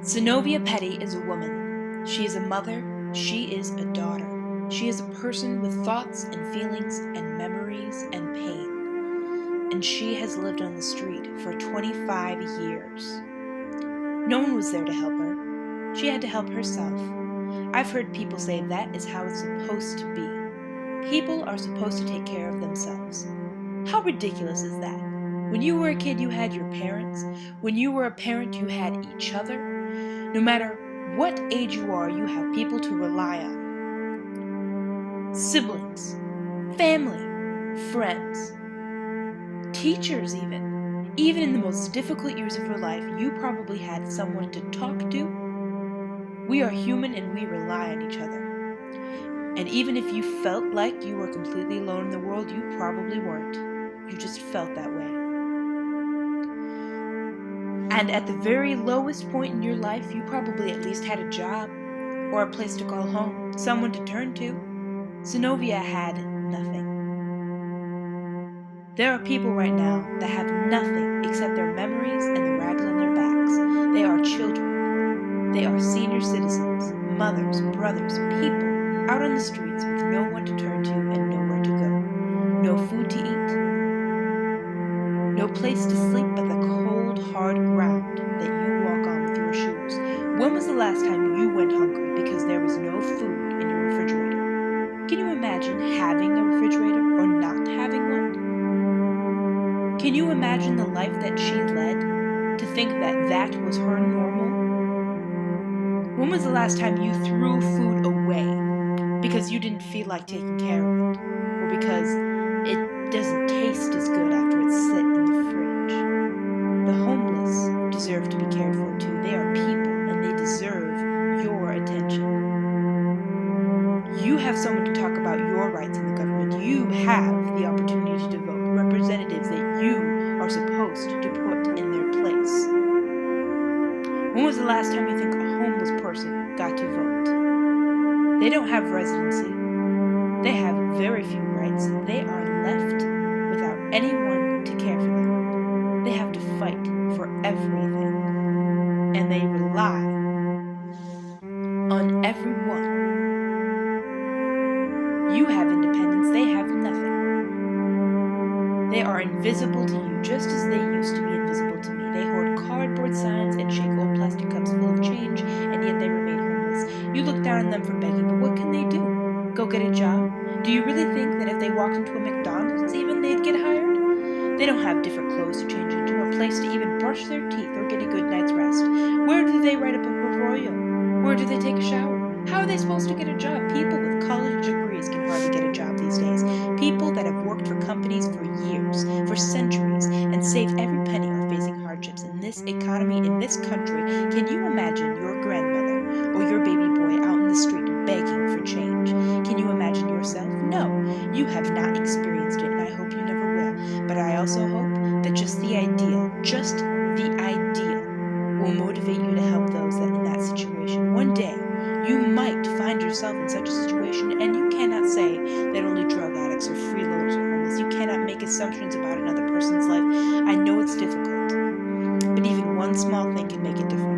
Zenobia Petty is a woman. She is a mother. She is a daughter. She is a person with thoughts and feelings and memories and pain. And she has lived on the street for 25 years. No one was there to help her. She had to help herself. I've heard people say that is how it's supposed to be. People are supposed to take care of themselves. How ridiculous is that? When you were a kid, you had your parents. When you were a parent, you had each other. No matter what age you are, you have people to rely on. Siblings, family, friends, teachers even. Even in the most difficult years of your life, you probably had someone to talk to. We are human and we rely on each other. And even if you felt like you were completely alone in the world, you probably weren't. You just felt that way. And at the very lowest point in your life, you probably at least had a job, or a place to call home, someone to turn to. Zenobia had nothing. There are people right now that have nothing except their memories and the rags on their backs. They are children. They are senior citizens, mothers, brothers, people out on the streets with no one to turn to and nowhere to go. No food to eat. No place to sleep but the cold, hard ground that you walk on with your shoes. When was the last time you went hungry because there was no food in your refrigerator? Can you imagine having a refrigerator or not having one? Can you imagine the life that she led to think that that was her normal? When was the last time you threw food away because you didn't feel like taking care of it, or because it doesn't taste as good after it's sit in the fridge? The homeless deserve to be cared for too. They are people and they deserve your attention. You have someone to talk about your rights in the government. You have the opportunity to vote, representatives that you are supposed to put in their place. When was the last time you think a homeless person got to vote? They don't have residency. They have very few rights. They are left without anyone to care for them. They have to fight for everything. And they rely on everyone. You have independence. They have nothing. They are invisible to you just as they used to be invisible to me. They hoard cardboard signs and shake old plastic cups full of change, and yet they remain homeless. You look down on them for begging, but what can they do? Go get a job? Do you really think that if they walked into a McDonald's even, they'd get hired? They don't have different clothes to change into, a place to even brush their teeth or get a good night's rest. Where do they write up a memorial? Where do they take a shower? How are they supposed to get a job? People with college degrees can hardly get a job these days. People that have worked for companies for years, for centuries, and saved every penny are facing hardships in this economy, in this country. Can you imagine your grandmother or your baby boy out in the street begging for change? Can you imagine yourself? No, you have not experienced it, and I hope you never will. But I also hope that just the idea will motivate you to help those that in that situation. One day, you might find yourself in such a situation, and you cannot say that only drug addicts or freeloaders are homeless. You cannot make assumptions about another person's life. I know it's difficult, but even one small thing can make a difference.